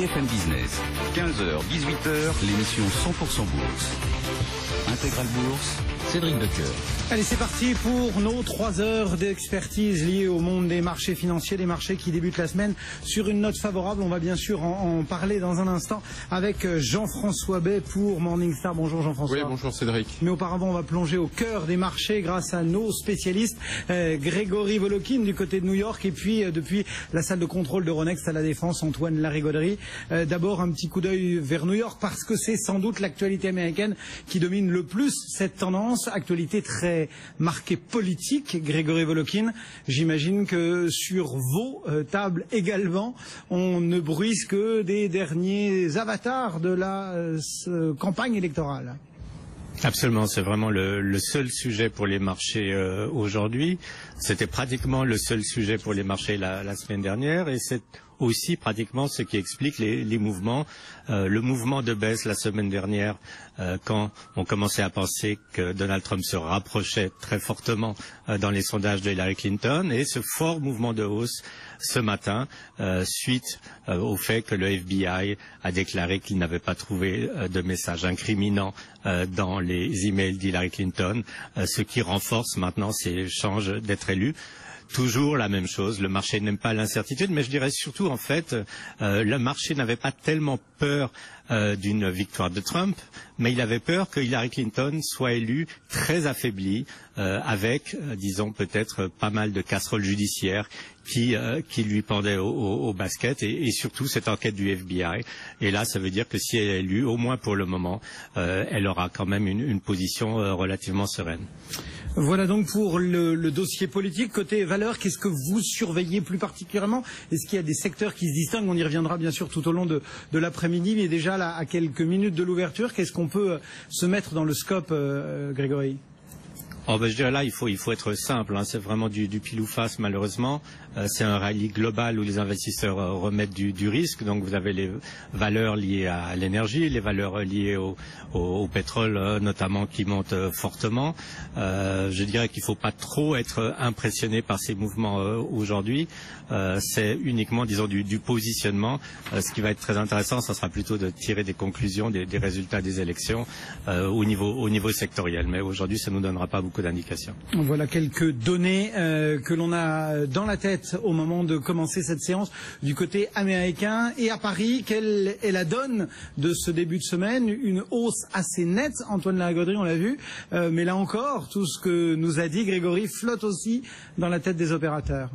BFM Business. 15h, 18h, l'émission 100% Bourse. Intégrale Bourse, Cédric Decoeur. Allez, c'est parti pour nos 3 heures d'expertise liées au monde des marchés financiers, des marchés qui débutent la semaine sur une note favorable. On va bien sûr en parler dans un instant avec Jean-François Bay pour Morningstar. Bonjour Jean-François. Oui, bonjour Cédric. Mais auparavant, on va plonger au cœur des marchés grâce à nos spécialistes. Grégory Volokin du côté de New York et puis depuis la salle de contrôle d'Euronext à la Défense, Antoine Larigauderie. D'abord, un petit coup d'œil vers New York parce que c'est sans doute l'actualité américaine qui domine le plus cette tendance. Actualité très marquée politique, Grégory Volokin. J'imagine que sur vos tables également, on ne bruise que des derniers avatars de la campagne électorale. Absolument, c'est vraiment le seul sujet pour les marchés aujourd'hui. C'était pratiquement le seul sujet pour les marchés la semaine dernière et c'est aussi pratiquement ce qui explique les mouvements. Le mouvement de baisse la semaine dernière, quand on commençait à penser que Donald Trump se rapprochait très fortement dans les sondages de Hillary Clinton, et ce fort mouvement de hausse ce matin, suite au fait que le FBI a déclaré qu'il n'avait pas trouvé de message incriminant dans les emails d'Hillary Clinton, ce qui renforce maintenant ses chances d'être élu. Toujours la même chose, le marché n'aime pas l'incertitude, mais je dirais surtout en fait, le marché n'avait pas tellement peur d'une victoire de Trump, mais il avait peur que Hillary Clinton soit élue très affaiblie, avec, disons, peut-être pas mal de casseroles judiciaires qui lui pendaient au basket, et surtout cette enquête du FBI. Et là, ça veut dire que si elle est élue, au moins pour le moment, elle aura quand même une position relativement sereine. Voilà donc pour le dossier politique. Côté valeurs, qu'est-ce que vous surveillez plus particulièrement? Est-ce qu'il y a des secteurs qui se distinguent? On y reviendra bien sûr tout au long de l'après-midi, mais déjà là, à quelques minutes de l'ouverture, qu'est-ce qu'on peut se mettre dans le scope, Grégory? Oh ben je dirais là, il faut être simple, hein. C'est vraiment du pile ou face malheureusement. C'est un rallye global où les investisseurs remettent du risque. Donc vous avez les valeurs liées à l'énergie, les valeurs liées au pétrole notamment qui montent fortement. Je dirais qu'il ne faut pas trop être impressionné par ces mouvements aujourd'hui. C'est uniquement, disons, du positionnement. Ce qui va être très intéressant, ça sera plutôt de tirer des conclusions des résultats des élections au niveau sectoriel. Mais aujourd'hui, ça ne nous donnera pas beaucoup d'indications. Voilà quelques données que l'on a dans la tête au moment de commencer cette séance du côté américain. Et à Paris, quelle est la donne de ce début de semaine? Une hausse assez nette, Antoine Larigauderie, on l'a vu, mais là encore, tout ce que nous a dit Grégory flotte aussi dans la tête des opérateurs.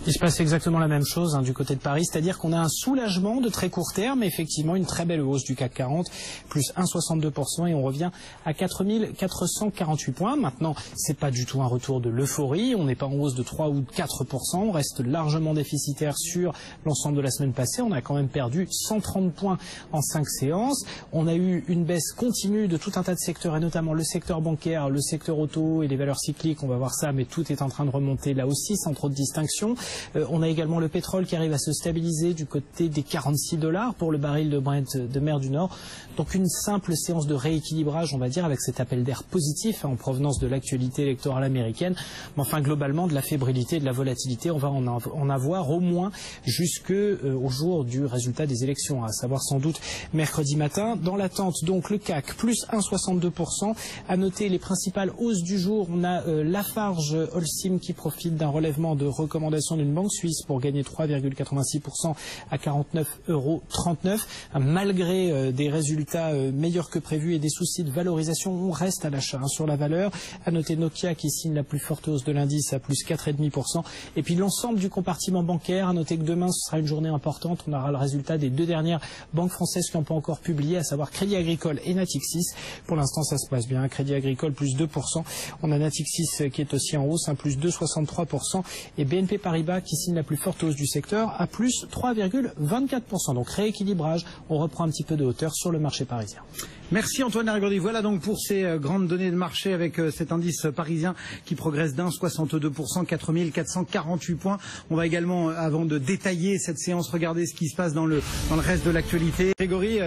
Il se passe exactement la même chose du côté de Paris, c'est-à-dire qu'on a un soulagement de très court terme, effectivement une très belle hausse du CAC 40, plus 1,62% et on revient à 4448 points. Maintenant, c'est pas du tout un retour de l'euphorie, on n'est pas en hausse de 3 ou 4%, on reste largement déficitaire sur l'ensemble de la semaine passée, on a quand même perdu 130 points en 5 séances, on a eu une baisse continue de tout un tas de secteurs et notamment le secteur bancaire, le secteur auto et les valeurs cycliques, on va voir ça, mais tout est en train de remonter là aussi sans trop de distinction. On a également le pétrole qui arrive à se stabiliser du côté des 46 $ pour le baril de Brent de mer du Nord. Donc une simple séance de rééquilibrage, on va dire, avec cet appel d'air positif en provenance de l'actualité électorale américaine. Mais enfin, globalement, de la fébrilité, de la volatilité, on va en avoir au moins jusqu'au jour du résultat des élections, à savoir sans doute mercredi matin. Dans l'attente, donc, le CAC, plus 1,62%. À noter les principales hausses du jour. On a Lafarge Holcim qui profite d'un relèvement de recommandation d'une banque suisse pour gagner 3,86% à 49,39 €. Malgré des résultats meilleurs que prévus et des soucis de valorisation, on reste à l'achat sur la valeur. À noter Nokia qui signe la plus forte hausse de l'indice à plus 4,5%. Et puis l'ensemble du compartiment bancaire. À noter que demain ce sera une journée importante. On aura le résultat des 2 dernières banques françaises qui n'ont pas encore publié, à savoir Crédit Agricole et Natixis. Pour l'instant ça se passe bien. Crédit Agricole plus 2%. On a Natixis qui est aussi en hausse, plus 2,63%. Et BNP Paribas qui signe la plus forte hausse du secteur à plus 3,24%. Donc rééquilibrage, on reprend un petit peu de hauteur sur le marché parisien. Merci Antoine Larigauderie. Voilà donc pour ces grandes données de marché avec cet indice parisien qui progresse d'1,62%, 4448 points. On va également, avant de détailler cette séance, regarder ce qui se passe dans le reste de l'actualité. Grégory,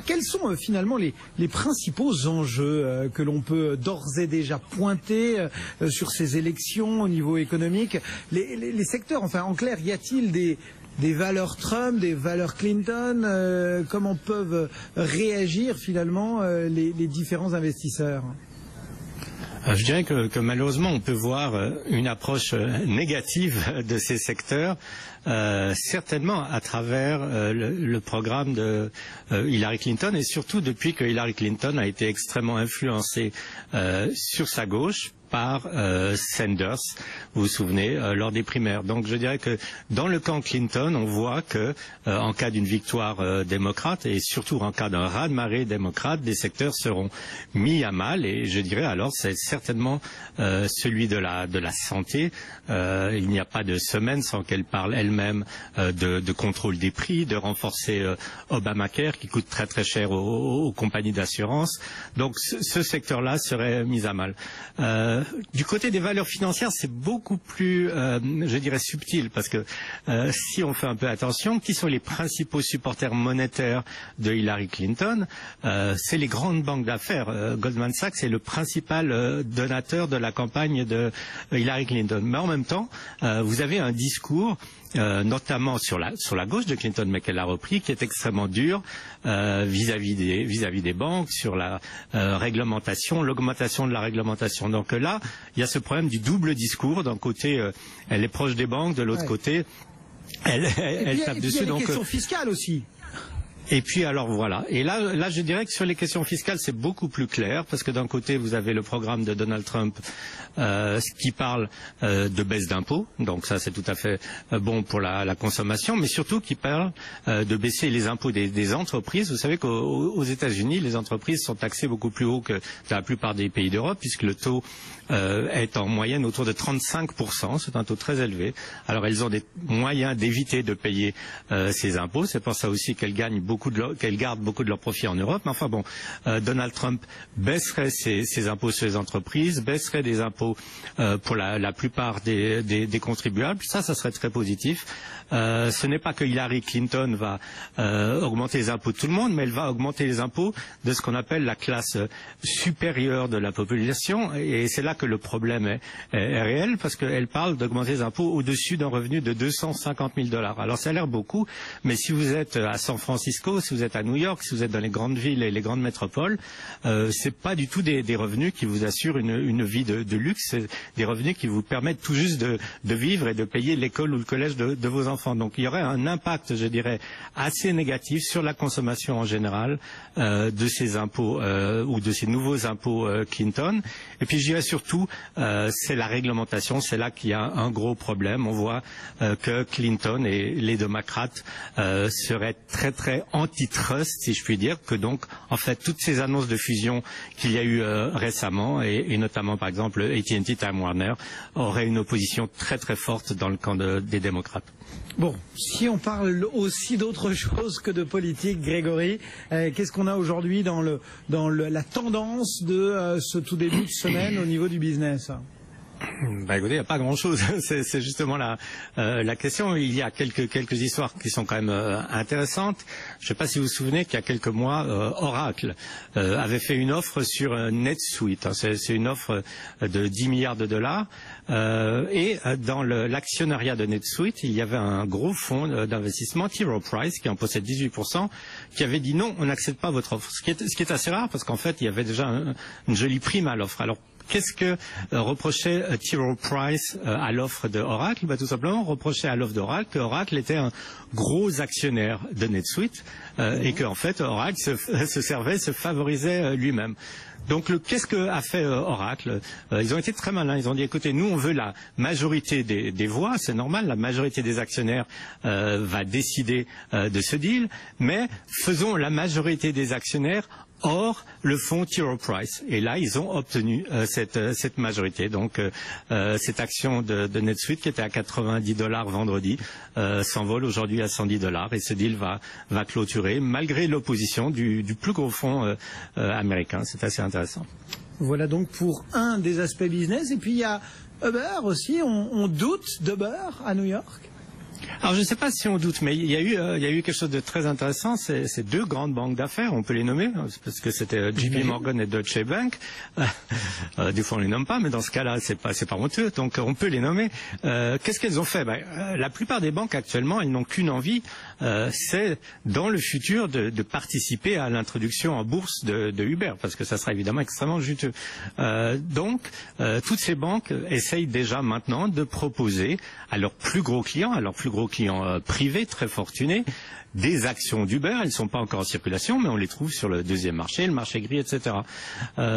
quels sont finalement les principaux enjeux que l'on peut d'ores et déjà pointer sur ces élections au niveau économique? Les secteurs, enfin en clair, y a-t-il des valeurs Trump, des valeurs Clinton, comment peuvent réagir finalement les différents investisseurs? Je dirais que malheureusement on peut voir une approche négative de ces secteurs, certainement à travers le programme de Hillary Clinton, et surtout depuis que Hillary Clinton a été extrêmement influencée sur sa gauche par Sanders, vous vous souvenez, lors des primaires. Donc je dirais que dans le camp Clinton, on voit que en cas d'une victoire démocrate et surtout en cas d'un raz-de-marée démocrate, des secteurs seront mis à mal, et je dirais alors c'est certainement celui de la santé. Il n'y a pas de semaine sans qu'elle parle elle-même de contrôle des prix, de renforcer Obamacare qui coûte très très cher aux compagnies d'assurance. Donc ce secteur-là serait mis à mal. Du côté des valeurs financières, c'est beaucoup plus, je dirais, subtil, parce que si on fait un peu attention, qui sont les principaux supporters monétaires de Hillary Clinton? C'est les grandes banques d'affaires. Goldman Sachs est le principal donateur de la campagne de Hillary Clinton. Mais en même temps, vous avez un discours notamment sur la gauche de Clinton, mais qu'elle a repris, qui est extrêmement dur vis-à-vis des banques, sur la réglementation, l'augmentation de la réglementation. Donc là, il y a ce problème du double discours. D'un côté, elle est proche des banques, de l'autre côté, elle tape dessus. Il y a les questions fiscales aussi. Et puis alors voilà. Et là, je dirais que sur les questions fiscales, c'est beaucoup plus clair, parce que d'un côté, vous avez le programme de Donald Trump qui parle de baisse d'impôts, donc ça c'est tout à fait bon pour la consommation, mais surtout qui parle de baisser les impôts des entreprises. Vous savez qu'aux États-Unis, les entreprises sont taxées beaucoup plus haut que dans la plupart des pays d'Europe, puisque le taux est en moyenne autour de 35%, c'est un taux très élevé. Alors elles ont des moyens d'éviter de payer ces impôts, c'est pour ça aussi qu'elles gardent beaucoup de leurs profits en Europe. Mais enfin bon, Donald Trump baisserait ses impôts sur les entreprises, baisserait des impôts pour la plupart des contribuables. Ça serait très positif. Ce n'est pas que Hillary Clinton va augmenter les impôts de tout le monde, mais elle va augmenter les impôts de ce qu'on appelle la classe supérieure de la population, et c'est là que le problème est réel, parce qu'elle parle d'augmenter les impôts au-dessus d'un revenu de $250 000. Alors ça a l'air beaucoup, mais si vous êtes à San Francisco, si vous êtes à New York, si vous êtes dans les grandes villes et les grandes métropoles, c'est pas du tout des revenus qui vous assurent une vie de luxe, c'est des revenus qui vous permettent tout juste de vivre et de payer l'école ou le collège de vos enfants. Donc il y aurait un impact, je dirais, assez négatif sur la consommation en général de ces impôts ou de ces nouveaux impôts Clinton. Et puis je dirais surtout, c'est la réglementation, c'est là qu'il y a un gros problème. On voit que Clinton et les démocrates seraient très très antitrust, si je puis dire, que donc en fait toutes ces annonces de fusion qu'il y a eu récemment, et notamment par exemple AT&T Time Warner, auraient une opposition très très forte dans le camp des démocrates. Bon, si on parle aussi d'autre chose que de politique, Grégory, qu'est-ce qu'on a aujourd'hui dans la tendance de ce tout début de semaine au niveau du business? Bah écoutez, il n'y a pas grand-chose. C'est justement la question. Il y a quelques histoires qui sont quand même intéressantes. Je ne sais pas si vous vous souvenez qu'il y a quelques mois, Oracle avait fait une offre sur NetSuite. C'est une offre de 10 milliards de dollars. Et dans l'actionnariat de NetSuite, il y avait un gros fonds d'investissement, T. Rowe Price, qui en possède 18%, qui avait dit non, on n'accepte pas votre offre. Ce qui est assez rare, parce qu'en fait, il y avait déjà une jolie prime à l'offre. Alors, qu'est-ce que reprochait T. Rowe Price à l'offre de Oracle? Tout simplement, reprochait à l'offre d'Oracle qu'Oracle était un gros actionnaire de NetSuite et qu'en fait, Oracle se favorisait lui-même. Donc, qu'est-ce qu'a fait Oracle? Ils ont été très malins. Ils ont dit, écoutez, nous, on veut la majorité des voix, c'est normal, la majorité des actionnaires va décider de ce deal, mais faisons la majorité des actionnaires hors le fonds T. Rowe Price. Et là, ils ont obtenu cette majorité. Donc, cette action de NetSuite, qui était à $90 vendredi, s'envole aujourd'hui à $110. Et ce deal va clôturer, malgré l'opposition du plus gros fonds américain. C'est assez intéressant. Voilà donc pour un des aspects business. Et puis, il y a Uber aussi. On doute d'Uber à New York? Alors je ne sais pas si on doute, mais il y a eu quelque chose de très intéressant. C'est deux grandes banques d'affaires, on peut les nommer, parce que c'était JP Morgan et Deutsche Bank. Des fois on les nomme pas, mais dans ce cas-là c'est pas honteux, donc on peut les nommer. Qu'est-ce qu'elles ont fait? La plupart des banques actuellement, elles n'ont qu'une envie, c'est dans le futur de participer à l'introduction en bourse de Uber, parce que ça sera évidemment extrêmement juteux. Donc toutes ces banques essayent déjà maintenant de proposer à leurs plus gros clients, privés très fortunés, des actions d'Uber. Elles ne sont pas encore en circulation, mais on les trouve sur le deuxième marché, le marché gris, etc.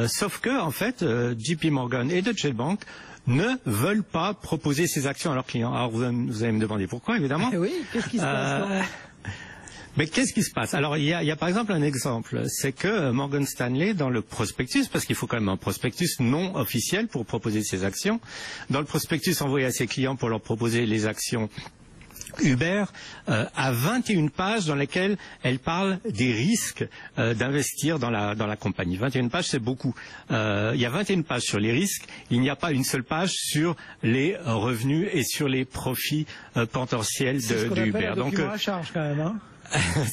Sauf que, en fait, JP Morgan et Deutsche Bank ne veulent pas proposer ces actions à leurs clients. Alors vous allez me demander pourquoi, évidemment. Oui, qu'est-ce qui se passe? Mais qu'est-ce qui se passe? Alors il y a par exemple un exemple, c'est que Morgan Stanley, dans le prospectus, parce qu'il faut quand même un prospectus non officiel pour proposer ses actions, dans le prospectus envoyé à ses clients pour leur proposer les actions Uber, a 21 pages dans lesquelles elle parle des risques d'investir dans la compagnie. 21 pages, c'est beaucoup. Il y a 21 pages sur les risques, il n'y a pas une seule page sur les revenus et sur les profits potentiels de Uber. Donc à charge quand même, hein.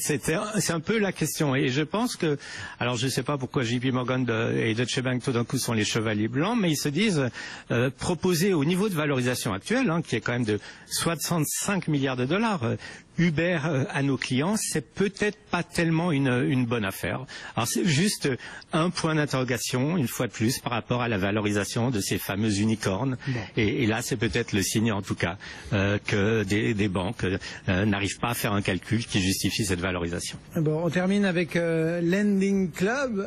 C'est un peu la question, et je pense que, alors je ne sais pas pourquoi JP Morgan et Deutsche Bank tout d'un coup sont les chevaliers blancs, mais ils se disent proposer au niveau de valorisation actuelle, qui est quand même de 65 milliards de dollars, Uber à nos clients, c'est peut-être pas tellement une bonne affaire. Alors c'est juste un point d'interrogation, une fois de plus, par rapport à la valorisation de ces fameuses unicornes. Bon. Et là, c'est peut-être le signe, en tout cas, que des banques n'arrivent pas à faire un calcul qui justifie cette valorisation. Bon, on termine avec Lending Club.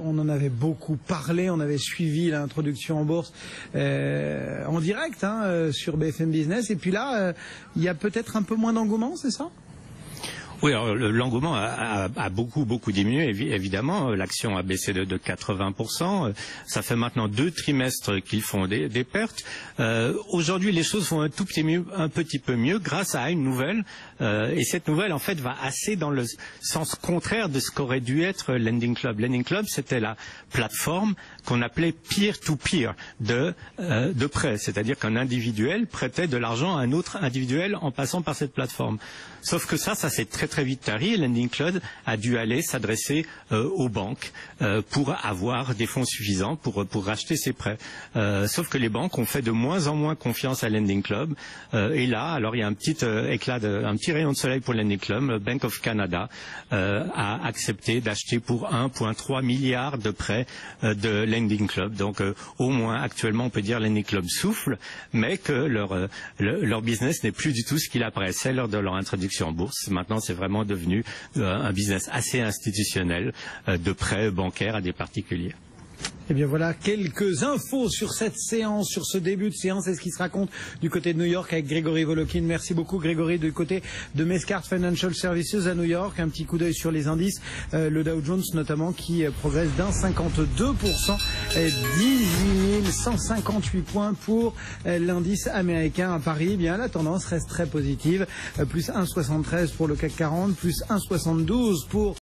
On en avait beaucoup parlé, on avait suivi l'introduction en bourse en direct sur BFM Business. Et puis là, il y a peut-être un peu moins d'engouement, c'est ça? Oui, alors l'engouement a beaucoup diminué, évidemment. L'action a baissé de 80%. Ça fait maintenant 2 trimestres qu'ils font des pertes. Aujourd'hui, les choses vont un petit peu mieux grâce à une nouvelle. Et cette nouvelle, en fait, va assez dans le sens contraire de ce qu'aurait dû être Lending Club. Lending Club, c'était la plateforme qu'on appelait peer-to-peer de prêt. C'est-à-dire qu'un individuel prêtait de l'argent à un autre individuel en passant par cette plateforme. Sauf que ça s'est très vite tari, et Lending Club a dû aller s'adresser aux banques pour avoir des fonds suffisants pour racheter ses prêts. Sauf que les banques ont fait de moins en moins confiance à Lending Club. Et là, alors il y a un petit un petit rayon de soleil pour Lending Club. Bank of Canada a accepté d'acheter pour 1,3 milliard de prêts de Lending Club. Donc au moins actuellement on peut dire Lending Club souffle, mais que leur business n'est plus du tout ce qu'il apparaissait lors de leur introduction en bourse. Maintenant c'est vraiment devenu un business assez institutionnel de prêts bancaires à des particuliers. Eh bien voilà quelques infos sur cette séance, sur ce début de séance et ce qui se raconte du côté de New York avec Grégory Volokin. Merci beaucoup Grégory. Du côté de Mescart Financial Services à New York, un petit coup d'œil sur les indices, le Dow Jones notamment qui progresse d'1,52%, 18 158 points pour l'indice américain à Paris. Eh bien la tendance reste très positive, plus 1,73 pour le CAC 40, plus 1,72 pour